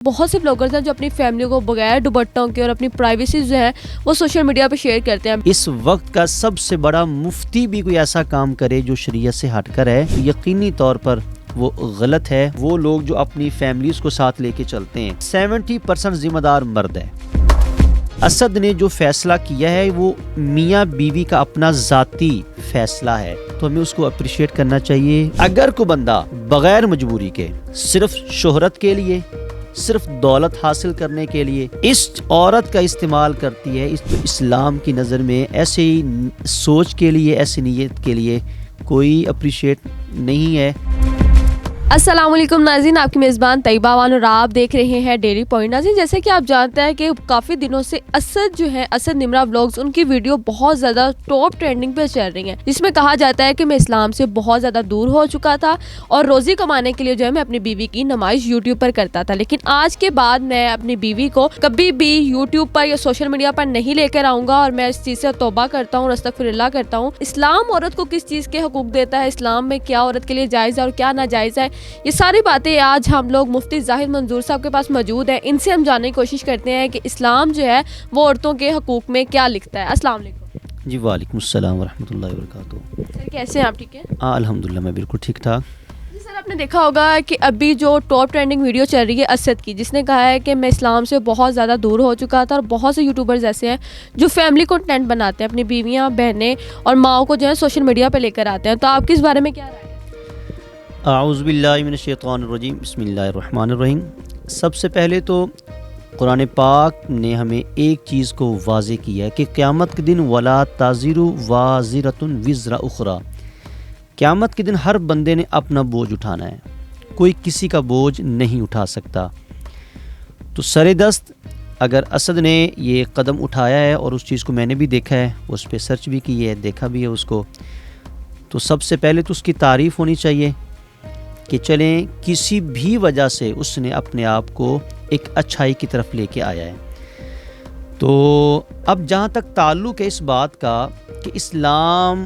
بہت سے بلاگرز ہیں جو اپنی فیملی کو بغیر دوپٹوں کے اور اپنی پرائیویسی جو ہے وہ سوشل میڈیا پہ شیئر کرتے ہیں۔ اس وقت کا سب سے بڑا مفتی بھی کوئی ایسا کام کرے جو شریعت سے ہٹ کر ہے، یقینی طور پر وہ غلط ہے۔ وہ لوگ جو اپنی فیملیز کو ساتھ لے کے چلتے ہیں، 70% ذمہ دار مرد ہے۔ اسد نے جو فیصلہ کیا ہے وہ میاں بیوی کا اپنا ذاتی فیصلہ ہے، تو ہمیں اس کو اپریشیٹ کرنا چاہیے۔ اگر کوئی بندہ بغیر مجبوری کے صرف شہرت کے لیے، صرف دولت حاصل کرنے کے لیے اس عورت کا استعمال کرتی ہے، اسلام کی نظر میں ایسی سوچ کے لیے، ایسی نیت کے لیے کوئی اپریشیٹ نہیں ہے۔ السلام علیکم ناظرین، آپ کی میزبان طیبہ بانو اور آپ دیکھ رہے ہیں ڈیلی پوائنٹ۔ ناظرین، جیسے کہ آپ جانتے ہیں کہ کافی دنوں سے اسد جو ہے، اسد نمرہ ولاگز، ان کی ویڈیو بہت زیادہ ٹاپ ٹرینڈنگ پہ چل رہی ہیں، جس میں کہا جاتا ہے کہ میں اسلام سے بہت زیادہ دور ہو چکا تھا اور روزی کمانے کے لیے جو ہے میں اپنی بیوی کی نمائش یوٹیوب پر کرتا تھا، لیکن آج کے بعد میں اپنی بیوی کو کبھی بھی یوٹیوب پر یا سوشل میڈیا پر نہیں لے کر آؤں گا اور میں اس چیز سے توبہ کرتا ہوں اور استغفر اللہ کرتا ہوں۔ اسلام عورت کو کس چیز کے حقوق دیتا ہے، اسلام میں کیا عورت کے لیے جائز ہے اور کیا ناجائز ہے، یہ ساری باتیں آج ہم لوگ مفتی زاہد منظور صاحب کے پاس موجود ہیں، ان سے ہم جاننے کی کوشش کرتے ہیں کہ اسلام جو ہے وہ عورتوں کے حقوق میں کیا لکھتا ہے۔ السلام علیکم جی وعلیکم السلام ورحمۃ اللہ وبرکاتہ۔ سر، کیسے ہیں آپ؟ ٹھیک ہے؟ الحمدللہ میں بالکل ٹھیک ٹھاک۔ جی سر، آپ نے دیکھا ہوگا کہ ابھی جو ٹاپ ٹرینڈنگ ویڈیو چل رہی ہے اسد کی، جس نے کہا ہے کہ میں اسلام سے بہت زیادہ دور ہو چکا تھا، اور بہت سے یوٹیوبرز ایسے ہیں جو فیملی کنٹینٹ بناتے ہیں، اپنی بیویاں، بہنیں اور ماؤں کو جو ہے سوشل میڈیا پہ لے کر آتے ہیں، تو آپ کی اس بارے میں کیا رائے ہے؟ اعوذ باللہ من الشیطان الرجیم، بسم اللہ الرحمن الرحیم۔ سب سے پہلے تو قرآن پاک نے ہمیں ایک چیز کو واضح کیا ہے کہ قیامت کے دن ولا تازر وازرۃ وزر اخری، قیامت کے دن ہر بندے نے اپنا بوجھ اٹھانا ہے، کوئی کسی کا بوجھ نہیں اٹھا سکتا۔ تو سر دست اگر اسد نے یہ قدم اٹھایا ہے، اور اس چیز کو میں نے بھی دیکھا ہے، اس پہ سرچ بھی کی ہے، دیکھا بھی ہے اس کو، تو سب سے پہلے تو اس کی تعریف ہونی چاہیے کہ چلیں کسی بھی وجہ سے اس نے اپنے آپ کو ایک اچھائی کی طرف لے کے آیا ہے۔ تو اب جہاں تک تعلق ہے اس بات کا کہ اسلام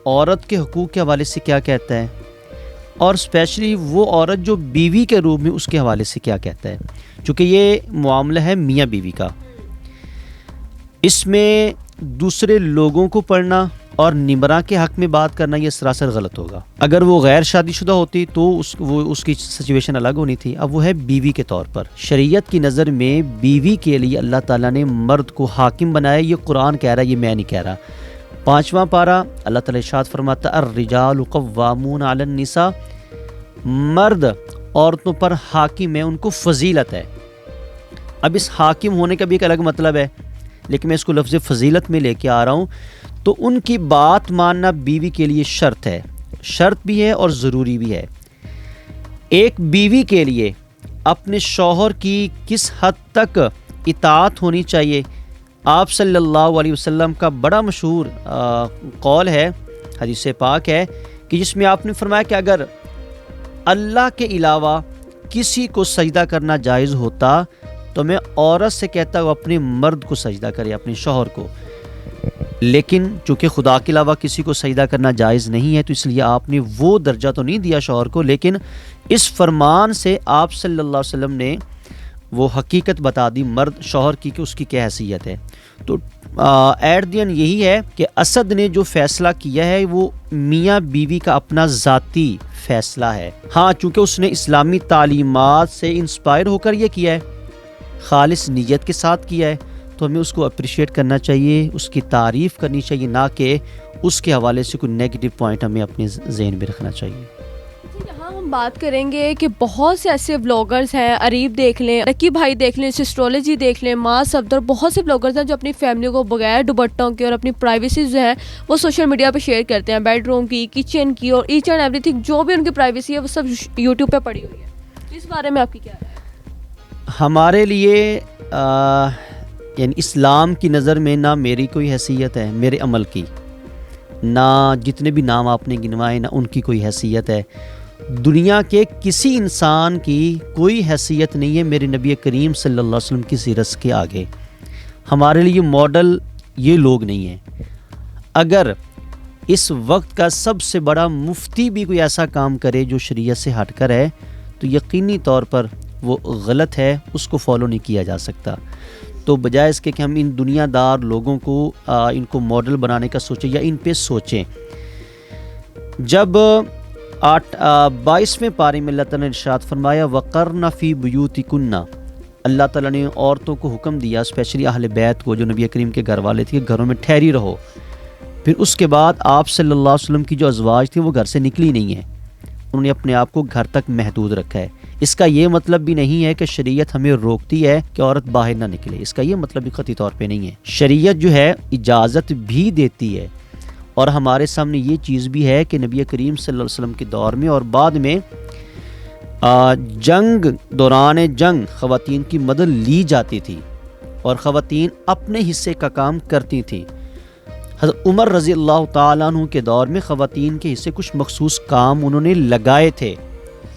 عورت کے حقوق کے حوالے سے کیا کہتا ہے، اور اسپیشلی وہ عورت جو بیوی کے روپ میں اس کے حوالے سے کیا کہتا ہے، چونکہ یہ معاملہ ہے میاں بیوی کا، اس میں دوسرے لوگوں کو پڑھنا اور نمراں کے حق میں بات کرنا یہ سراسر غلط ہوگا۔ اگر وہ غیر شادی شدہ ہوتی تو اس کی سچویشن الگ ہونی تھی۔ اب وہ ہے بیوی کے طور پر، شریعت کی نظر میں بیوی کے لیے اللہ تعالیٰ نے مرد کو حاکم بنایا، یہ قرآن کہہ رہا ہے، یہ میں نہیں کہہ رہا۔ 5واں پارہ اللہ تعالیٰ ارشاد فرماتا الرجال قوامون علی النساء، مرد عورتوں پر حاکم ہے، ان کو فضیلت ہے۔ اب اس حاکم ہونے کا بھی ایک الگ مطلب ہے، لیکن میں اس کو لفظ فضیلت میں لے کے آ رہا ہوں۔ تو ان کی بات ماننا بیوی کے لیے شرط ہے، شرط بھی ہے اور ضروری بھی ہے۔ ایک بیوی کے لیے اپنے شوہر کی کس حد تک اطاعت ہونی چاہیے، آپ صلی اللہ علیہ وسلم کا بڑا مشہور قول ہے، حدیث پاک ہے، کہ جس میں آپ نے فرمایا کہ اگر اللہ کے علاوہ کسی کو سجدہ کرنا جائز ہوتا تو میں عورت سے کہتا ہوں اپنے مرد کو سجدہ کرے، اپنے شوہر کو، لیکن چونکہ خدا کے علاوہ کسی کو سجدہ کرنا جائز نہیں ہے، تو اس لیے آپ نے وہ درجہ تو نہیں دیا شوہر کو، لیکن اس فرمان سے آپ صلی اللہ علیہ وسلم نے وہ حقیقت بتا دی مرد شوہر کی کہ اس کی کیا حیثیت ہے۔ تو ایٹ دی اینڈ یہی ہے کہ اسد نے جو فیصلہ کیا ہے وہ میاں بیوی کا اپنا ذاتی فیصلہ ہے۔ ہاں، چونکہ اس نے اسلامی تعلیمات سے انسپائر ہو کر یہ کیا ہے، خالص نیت کے ساتھ کیا ہے، تو ہمیں اس کو اپریشیٹ کرنا چاہیے، اس کی تعریف کرنی چاہیے، نہ کہ اس کے حوالے سے کوئی نیگیٹو پوائنٹ ہمیں اپنے ذہن میں رکھنا چاہیے۔ یہاں ہم بات کریں گے کہ بہت سے ایسے بلاگرز ہیں، اریب دیکھ لیں، رکی بھائی دیکھ لیں، سسٹرولوجی دیکھ لیں، ماں صفدر، بہت سے بلاگرز ہیں جو اپنی فیملی کو بغیر دوپٹوں کے اور اپنی پرائیویسی جو ہے وہ سوشل میڈیا پہ شیئر کرتے ہیں، بیڈ روم کی، کچن کی، اور ایچ اینڈ ایوری تھنگ جو بھی ان کی پرائیویسی ہے وہ سب یوٹیوب پہ پڑی ہوئی ہے۔ اس بارے میں آپ کی کیا رائے ہے؟ ہمارے لیے یعنی اسلام کی نظر میں نہ میری کوئی حیثیت ہے میرے عمل کی، نہ جتنے بھی نام آپ نے گنوائے نہ ان کی کوئی حیثیت ہے، دنیا کے کسی انسان کی کوئی حیثیت نہیں ہے میرے نبی کریم صلی اللہ علیہ وسلم کی سیرت کے آگے۔ ہمارے لیے ماڈل یہ لوگ نہیں ہیں۔ اگر اس وقت کا سب سے بڑا مفتی بھی کوئی ایسا کام کرے جو شریعت سے ہٹ کر ہے، تو یقینی طور پر وہ غلط ہے، اس کو فالو نہیں کیا جا سکتا۔ تو بجائے اس کے کہ ہم ان دنیا دار لوگوں کو ان کو ماڈل بنانے کا سوچیں یا ان پہ سوچیں، جب 22ویں پارے میں اللہ تعالیٰ نے ارشاد فرمایا وَقَرْنَ فِي بُيُوتِكُنَّ، اللہ تعالیٰ نے عورتوں کو حکم دیا، اسپیشلی اہل بیت کو جو نبی کریم کے گھر والے تھے، کہ گھروں میں ٹھہری رہو۔ پھر اس کے بعد آپ صلی اللہ علیہ وسلم کی جو ازواج تھیں وہ گھر سے نکلی نہیں ہیں، انہوں نے اپنے آپ کو گھر تک محدود رکھا ہے۔ اس کا یہ مطلب بھی نہیں ہے کہ شریعت ہمیں روکتی ہے کہ عورت باہر نہ نکلے، اس کا یہ مطلب بھی قطعی طور پہ نہیں ہے۔ شریعت جو ہے اجازت بھی دیتی ہے، اور ہمارے سامنے یہ چیز بھی ہے کہ نبی کریم صلی اللہ علیہ وسلم کے دور میں اور بعد میں دوران جنگ خواتین کی مدد لی جاتی تھی اور خواتین اپنے حصے کا کام کرتی تھیں۔ حضرت عمر رضی اللہ تعالیٰ عنہ کے دور میں خواتین کے حصے کچھ مخصوص کام انہوں نے لگائے تھے،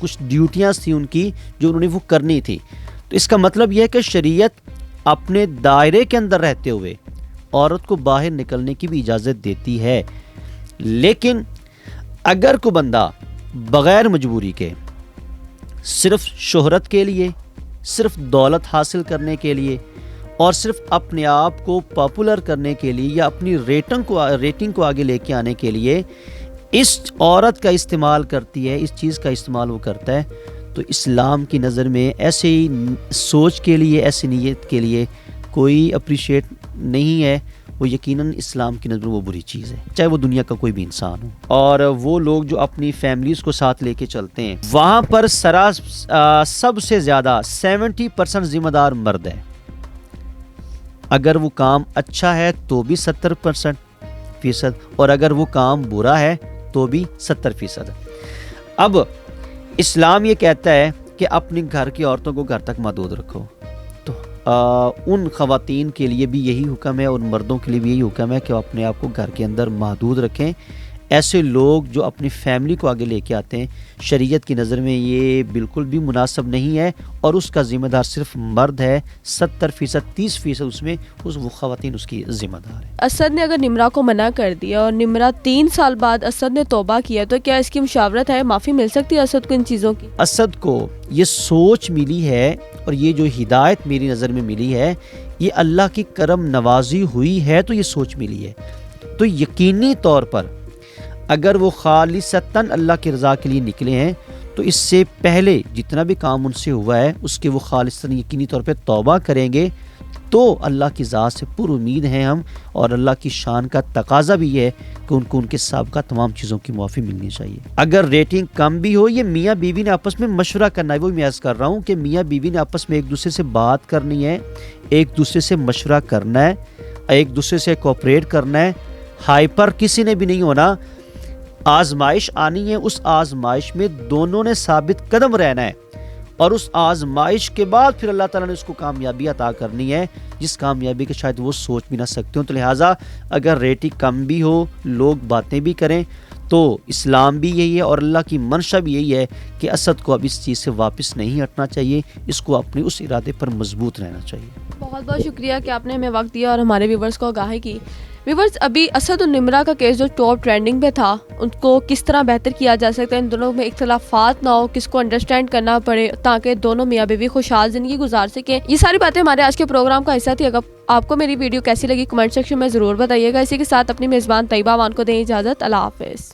کچھ ڈیوٹیاں تھیں ان کی جو انہوں نے وہ کرنی تھی۔ تو اس کا مطلب یہ ہے کہ شریعت اپنے دائرے کے اندر رہتے ہوئے عورت کو باہر نکلنے کی بھی اجازت دیتی ہے، لیکن اگر کوئی بندہ بغیر مجبوری کے صرف شہرت کے لیے، صرف دولت حاصل کرنے کے لیے اور صرف اپنے آپ کو پاپولر کرنے کے لیے یا اپنی ریٹنگ کو آگے لے کے آنے کے لیے اس عورت کا استعمال کرتی ہے، اس چیز کا استعمال وہ کرتا ہے، تو اسلام کی نظر میں ایسی سوچ کے لیے، ایسی نیت کے لیے کوئی اپریشیٹ نہیں ہے، وہ یقیناً اسلام کی نظر میں وہ بری چیز ہے، چاہے وہ دنیا کا کوئی بھی انسان ہو۔ اور وہ لوگ جو اپنی فیملیز کو ساتھ لے کے چلتے ہیں، وہاں پر سب سے زیادہ 70% ذمہ دار مرد ہے۔ اگر وہ کام اچھا ہے تو بھی 70% اور اگر وہ کام برا ہے تو بھی 70%۔ اب اسلام یہ کہتا ہے کہ اپنے گھر کی عورتوں کو گھر تک محدود رکھو، تو ان خواتین کے لیے بھی یہی حکم ہے، ان مردوں کے لیے بھی یہی حکم ہے کہ وہ اپنے آپ کو گھر کے اندر محدود رکھیں۔ ایسے لوگ جو اپنی فیملی کو آگے لے کے آتے ہیں، شریعت کی نظر میں یہ بالکل بھی مناسب نہیں ہے، اور اس کا ذمہ دار صرف مرد ہے، 70%، 30% اس میں وہ خواتین اس کی ذمہ دار ہے۔ اسد نے اگر نمرہ کو منع کر دیا اور نمرہ 3 سال بعد اسد نے توبہ کیا، تو کیا اس کی مشاورت ہے، معافی مل سکتی ہے اسد کو ان چیزوں کی؟ اسد کو یہ سوچ ملی ہے اور یہ جو ہدایت میری نظر میں ملی ہے، یہ اللہ کی کرم نوازی ہوئی ہے، تو یہ سوچ ملی ہے، تو یقینی طور پر اگر وہ خالصتاً اللہ کی رضا کے لیے نکلے ہیں تو اس سے پہلے جتنا بھی کام ان سے ہوا ہے اس کے وہ خالصتاً یقینی طور پہ توبہ کریں گے، تو اللہ کی ذات سے پر امید ہیں ہم، اور اللہ کی شان کا تقاضا بھی ہے کہ ان کو ان کے سابقہ تمام چیزوں کی معافی ملنی چاہیے۔ اگر ریٹنگ کم بھی ہو، یہ میاں بیوی نے آپس میں مشورہ کرنا ہے، وہی میں عرض کر رہا ہوں کہ میاں بیوی نے آپس میں ایک دوسرے سے بات کرنی ہے، ایک دوسرے سے مشورہ کرنا ہے، ایک دوسرے سے کوآپریٹ کرنا ہے، ہائپر کسی نے بھی نہیں ہونا۔ آزمائش آنی ہے، اس آزمائش میں دونوں نے ثابت قدم رہنا ہے، اور اس آزمائش کے بعد پھر اللہ تعالیٰ نے اس کو کامیابی عطا کرنی ہے، جس کامیابی کے شاید وہ سوچ بھی نہ سکتے ہوں۔ تو لہٰذا اگر ریٹنگ کم بھی ہو، لوگ باتیں بھی کریں، تو اسلام بھی یہی ہے اور اللہ کی منشا بھی یہی ہے کہ اسد کو اب اس چیز سے واپس نہیں ہٹنا چاہیے، اس کو اپنے اس ارادے پر مضبوط رہنا چاہیے۔ بہت بہت شکریہ کہ آپ نے ہمیں وقت دیا اور ہمارے ویورز کو آگاہی کی۔ ویورز، ابھی اسد اور نمرہ کا کیس جو ٹاپ ٹرینڈنگ پہ تھا، ان کو کس طرح بہتر کیا جا سکتا ہے، ان دونوں میں اختلافات نہ ہو، کس کو انڈرسٹینڈ کرنا پڑے تاکہ دونوں میاں بیوی خوشحال زندگی گزار سکیں، یہ ساری باتیں ہمارے آج کے پروگرام کا حصہ تھی۔ اگر آپ کو میری ویڈیو کیسی لگی کمنٹ سیکشن میں ضرور بتائیے گا۔ اسی کے ساتھ اپنی میزبان طیبہ وان کو دیں اجازت۔ اللہ حافظ۔